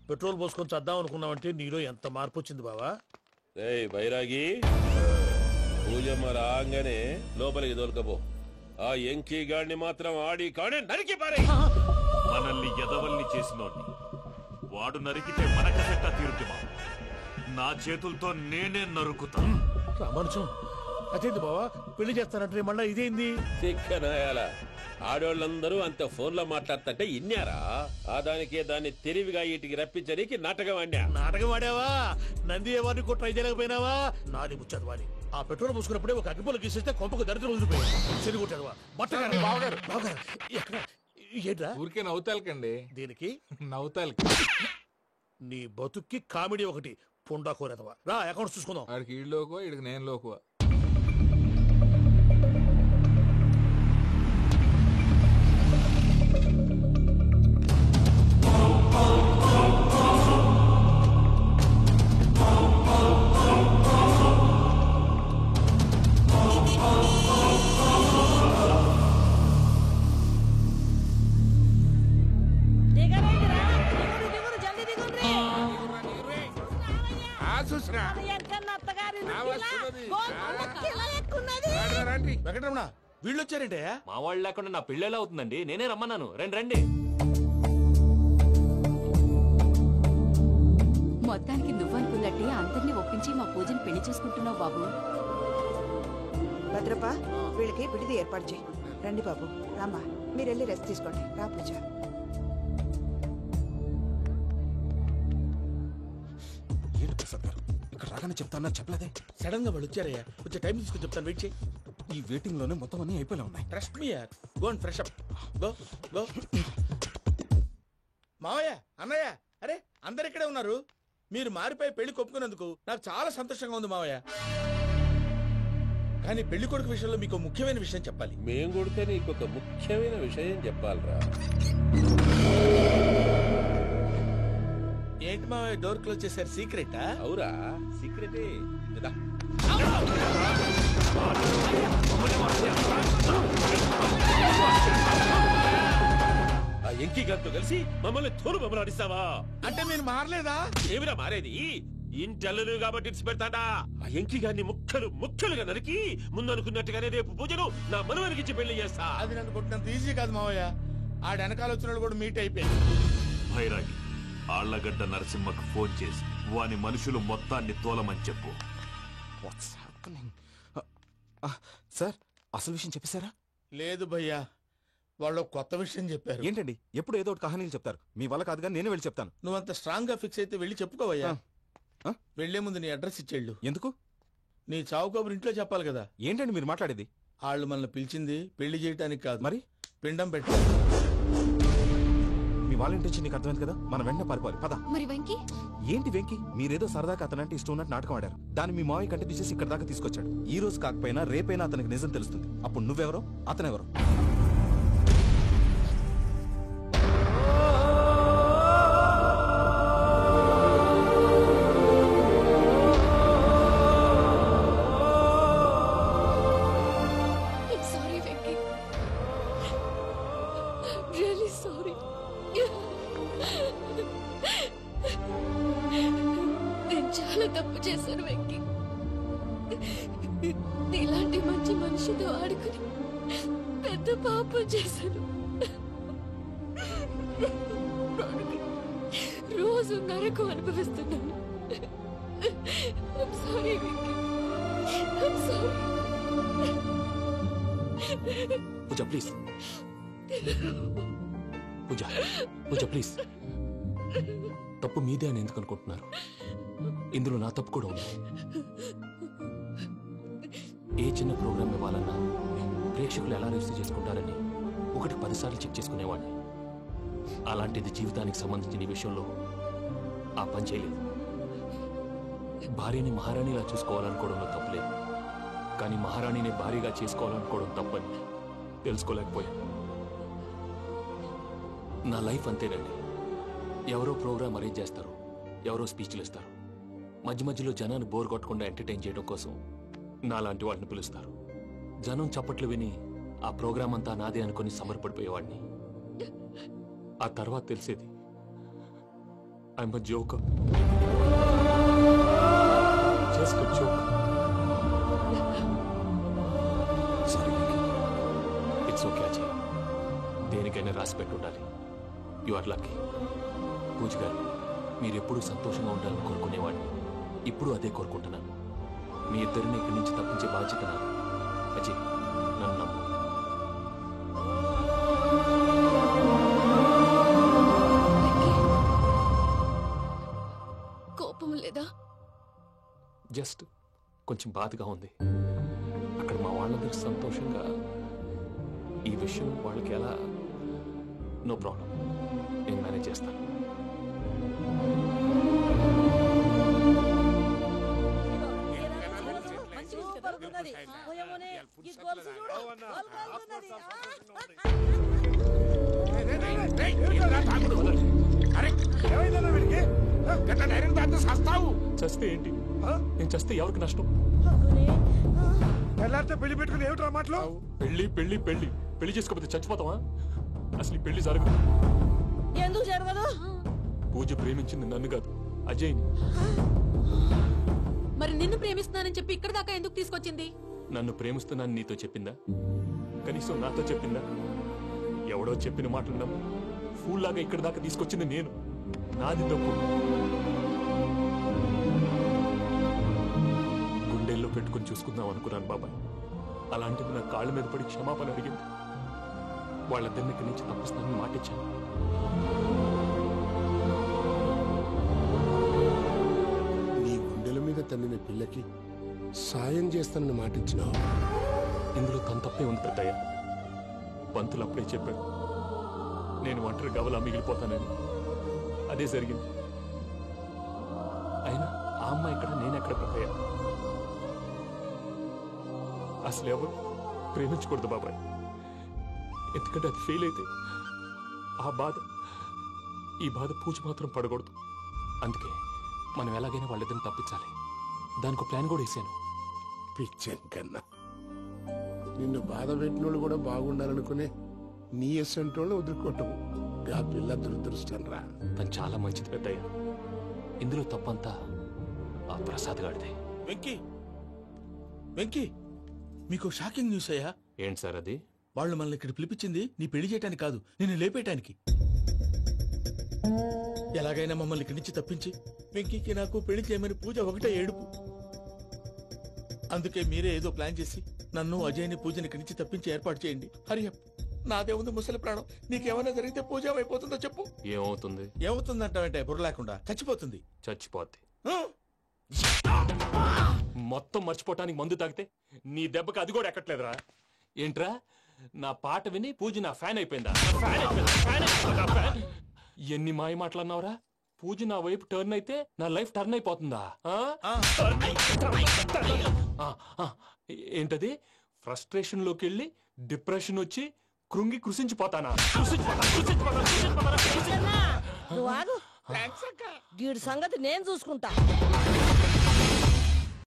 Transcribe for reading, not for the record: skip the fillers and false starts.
Petrol పోసుకొని చద్దాం అనుకున్నావంటే నీలో ఎంత మార్పు వచ్చింది బావా. ఏయ్ బైరాగి, పూజమ్మ రాగానే లోపలికి దొరకపో. ఆ ఎంకీ గాడిని మాత్రం ఆడి కాడే నరికి పారే. మనల్ని ఎదవల్ని చేసినోడ్ని వాడు నరికితే మనకసెట్టా తీరుతుమా? నా చేతులతో నేనే నరుకుతా. రామానుజం అదేంది బావా, పెళ్లి చేస్తానంటే మళ్ళా ఇదేంది? చిక్కనాయాల ఆడోళ్ళందరూ అంత ఫోన్ లో మాట్లాడుతుంటే ఇన్నారా? ఆ దానికే దాన్ని తెలివిగా ఇటుకి రప్పించడానికి నాటకం ఆడా. నాటకం ఆడావా? నంది ఎవరిని కూడా ట్రై చేయలేకపోయినావా? నాది ముచ్చదు వాడి. ఆ పెట్రోల్ పూసుకున్నప్పుడే ఒక అగ్గిపొల గీసేస్తే కొంపకు దరిద్రం వదిలిపోయాడు. చెరి కొట్టాడు బట్టగారు. బావగారు బావగారు ఎక్కడ ఏంట్రా? ఊరికే నవ్వుతాలకండి. దీనికి నవ్వుతాలకి నీ బతుక్కి కామెడీ ఒకటి. పుండా కోరేదవా రా, అకౌంట్స్ చూసుకుందాం. వాడికి ఈడు లోకువ, ఈడికి నేను లోకువ. వెంకటరమణ వీళ్ళు వచ్చారంటే మా వాళ్ళు లేకుండా నా పెళ్ళేలా అవుతుందండి? నేనే రమ్మన్నాను. రండి రండి. మొత్తానికి నువ్వనుకున్నట్టే అందరినీ ఒప్పించి మా పూజని పెళ్లి చేసుకుంటున్నావు బాబు. భద్రప్ప వీళ్ళకి విడిది ఏర్పాటు చేయి. రండి బాబు, రామ్మా మీరు వెళ్ళి రెస్ట్ తీసుకోండి. రా పూజ. ఏంటి ప్రసాద్ గారు ఇక్కడ రాగానే చెప్తానా? చెప్పలేదే. సడన్ గా వాళ్ళు వచ్చారయ్యా, కొంచెం టైం తీసుకుని చెప్తాను, వెయిట్ చేయి. ఈ వెయిటింగ్ లోనే మొత్తం అన్ని అయిపోయినా ఉన్నాయి. ట్రస్ట్ మీ యార్, go and fresh up. Go go. మావయ్య, అన్నయ్య, అరే అందరు ఇక్కడే ఉన్నారు. మీరు మారిపోయి పెళ్లి కొప్పుకున్నందుకు నాకు చాలా సంతోషంగా ఉంది మావయ్య. కానీ పెళ్లి కొడుకు విషయంలో మీకు ముఖ్యమైన విషయం చెప్పాలి. మేం కొడితే నీకు ఒక ముఖ్యమైన విషయం చెప్పాలరా. ఏంటి మావయ్య డోర్ క్లోజ్ చేశారు? సీక్రెటా? అవురా, సీక్రెటే. ఆ ఎంకీ గారితో కలిసి మమ్మల్ని తోలు బొమ్మలాడిస్తావా? అంటే మీరు మారలేదా? ఏమిరా మారేది? ఇంటల్లు కాబట్టి ఇడిచి పెడతాడా? ఆ ఎంకీ గారిని ముక్కలు ముక్కలుగా నరికి ముందనుకున్నట్టుగానే రేపు పూజను నా మనవరికిచ్చి పెళ్లి చేస్తా. అది నన్ను కొట్టినంత ఈజీ కాదు మావయ్య. ఆ వెనకాల వచ్చిన కూడా మీట్ అయిపోయింది. భైరాగి, ఆళ్లగడ్డ నరసింహకు ఫోన్ చేసి వాని మనుషులు మొత్తాన్ని తోలమని చెప్పు. సార్ అసలు విషయం చెప్పేశారా? లేదు భయ్యా, వాళ్ళు కొత్త విషయం చెప్పారు. ఏంటండి ఎప్పుడు ఏదో ఒకటి కహానీలు చెప్తారు. మీ వల్ల కాదుగా, నేనే వెళ్ళి చెప్తాను. నువ్వంత స్ట్రాంగ్ గా ఫిక్స్ అయితే వెళ్ళి చెప్పుకోవయ్యా. వెళ్లే ముందు నీ అడ్రస్ ఇచ్చేళ్ళు. ఎందుకు? నీ చావు కబురు ఇంట్లో చెప్పాలి కదా. ఏంటండి మీరు మాట్లాడేది? వాళ్ళు మనల్ని పిలిచింది పెళ్లి చేయడానికి కాదు, మరి పిండం పెట్టాలి. మీ వాళ్ళ ఇంటెన్షన్ నీకు అర్థమైంది కదా. మనం వెంటనే పారిపోవాలి. పద. మరి వెంకీ? ఏంటి వెంకీ? మీరేదో సరదాగా అతనంటే ఇష్టం ఉన్నట్టు నాటకం ఆడారు. దాన్ని మీ మావయ్య కంటే తీసేసి ఇక్కడ దాకా తీసుకొచ్చాడు. ఈ రోజు కాకపోయినా రేపైనా అతనికి నిజం తెలుస్తుంది. అప్పుడు నువ్వెవరో అతనెవరో. తప్పు చేశాను వెంకీ. ఇలాంటి మంచి మనిషితో ఆడుకుని పెద్ద పాపం చేశాను. రోజు నరకం అనుభవిస్తున్నాను. Sorry Venky, sorry. Pooja please, Pooja Pooja please. తప్పు మీదే అని ఎందుకు అనుకుంటున్నారు? ఇందులో నా తప్పు కూడా ఉంది. ఏ చిన్న ప్రోగ్రామ్ ఇవ్వాలన్నా ప్రేక్షకులు ఎలా రిసీవ్ చేసుకుంటారని 1-10 సార్లు చెక్ చేసుకునేవాడిని. అలాంటిది జీవితానికి సంబంధించిన ఈ విషయంలో ఆ పని చేయలేదు. భార్యని మహారాణిలా చూసుకోవాలనుకోవడంలో తప్పులేదు, కానీ మహారాణిని భార్యగా చేసుకోవాలనుకోవడం తప్పని తెలుసుకోలేకపోయాను. నా లైఫ్ అంతేనండి. ఎవరో ప్రోగ్రామ్ అరేంజ్ చేస్తారు, ఎవరో స్పీచ్లు ఇస్తారు. మధ్య మధ్యలో జనాన్ని బోర్ కొట్టకుండా ఎంటర్టైన్ చేయడం కోసం నాలాంటి వాడిని పిలుస్తారు. జనం చప్పట్లు విని ఆ ప్రోగ్రామ్ అంతా నాదే అనుకుని సమర్పడిపోయేవాడిని. ఆ తర్వాత తెలిసేది I'm a joker. Just a joke. It's okay Ajay. దేనికైనా రాసి పెట్టి ఉండాలి. You are lucky. పూజ గారు, మీరెప్పుడూ సంతోషంగా ఉండాలని కోరుకునేవాడిని. ఇప్పుడు అదే కోరుకుంటున్నాను. మీ ఇద్దరిని ఇక్కడి నుంచి తప్పించే బాధ్యత నాది. అజయ్, నన్ను నమ్ము. కోపం లేదా? జస్ట్ కొంచెం బాధగా ఉంది. అక్కడ మా వాళ్ళందరూ సంతోషంగా ఈ విషయం వాళ్ళకి ఎలా. నో ప్రాబ్లం, నేను మేనేజ్ చేస్తాను. చస్తే ఏంటి? నేను చస్తే ఎవరికి నష్టం? పెళ్లి పెట్టుకుని ఏమిట్రా మాటలు? పెళ్లి పెళ్లి పెళ్లి పెళ్లి చేసుకోకపోతే చచ్చిపోతావా? అసలు ఈ పెళ్లి జరగదు. ఎందుకు జరగదు? పూజ ప్రేమించింది నన్ను కాదు, అజయ్ని. మరి నిన్ను ప్రేమిస్తున్నానని చెప్పి ఇక్కడ దాకా ఎందుకు తీసుకొచ్చింది? నన్ను ప్రేమిస్తున్నాను నీతో చెప్పిందా? కనీసం నాతో చెప్పిందా? ఎవడో చెప్పిన మాటలు నమ్ము ఫూల్ లాగా ఇక్కడ దాకా తీసుకొచ్చింది నేను. నాది తప్పు. గుండెల్లో పెట్టుకుని చూసుకుందాం అనుకున్నాను బాబాయ్. అలాంటిది నా కాళ్ళ మీద పడి క్షమాపణ అడిగింది. వాళ్ళిద్దరిని ఇక్కడి నుంచి తప్పిస్తానని మాటిచ్చాను. నీ గుండెల మీద తన్నిన పిల్లకి సాయం చేస్తానని మాటిచ్చినావు. ఇందులో తన తప్పే ఉంది పెద్దయ్య. పంతులు అప్పుడే చెప్పాడు నేను ఒంటరి గవలా మిగిలిపోతానని. అదే జరిగింది. అయినా ఆ అమ్మాయి ఇక్కడ, నేనెక్కడ పెద్దయ్య? అసలు ఎవరు ప్రేమించకూడదు బాబాయ్. ఎందుకంటే అది ఫెయిల్ అయితే ఆ బాధ, ఈ బాధ పూజ మాత్రం పడకూడదు. అందుకే మనం ఎలాగైనా వాళ్ళిద్దరిని తప్పించాలి. దానికి ప్లాన్ కూడా వేసాను. పిచ్చం కన్నా నిన్ను బాధ పెట్టినోళ్ళు కూడా బాగుండాలనుకునే నీ ఎస్సంటోళ్ళు వదులుకోవటం ఆ పిల్ల దురదృష్టం రా. తను చాలా మంచిది పెద్దయ్య. ఇందులో తప్పంతా ఆ ప్రసాద్ గాడిదే. వెంకీ, వెంకీ, మీకు షాకింగ్ న్యూస్ అయ్యా. ఏంటి సార్ అది? వాళ్ళు మనల్ని ఇక్కడ పిలిపించింది నీ పెళ్లి చేయటానికి కాదు, నిన్ను లేపేయటానికి. ఎలాగైనా మమ్మల్ని ఇక్కడి నుంచి తప్పించి వెంకీకి నాకు పెళ్లి చేయమని పూజ ఒకటే ఏడుపు. అందుకే మీరే ఏదో ప్లాన్ చేసి నన్ను అజయ్ని పూజని ఇక్కడి నుంచి తప్పించి ఏర్పాటు చేయండి. హరియప్, నాదే ఉంది ముసలి ప్రాణం. నీకేమైనా జరిగితే పూజ అయిపోతుందో చెప్పు. ఏమవుతుంది? ఏమవుతుందంటావంటే బుర్ర లేకుండా చచ్చిపోతుంది. చచ్చిపోద్ది. మొత్తం మర్చిపోవటానికి మందు తాగితే నీ దెబ్బకి అది కూడా ఎక్కట్లేదురా. ఏంట్రా, నా పాట విని పూజ నా ఫ్యాన్ అయిపోయిందా? ఎన్ని మాయ మాటలన్నావురా? పూజ నా వైపు టర్న్ అయితే నా లైఫ్ టర్న్ అయిపోతుందా? ఏంటది? ఫ్రస్ట్రేషన్ లోకి వెళ్ళి డిప్రెషన్ వచ్చి కృంగి కృషించిపోతానా? గీడి సంగతి నేను చూసుకుంటా.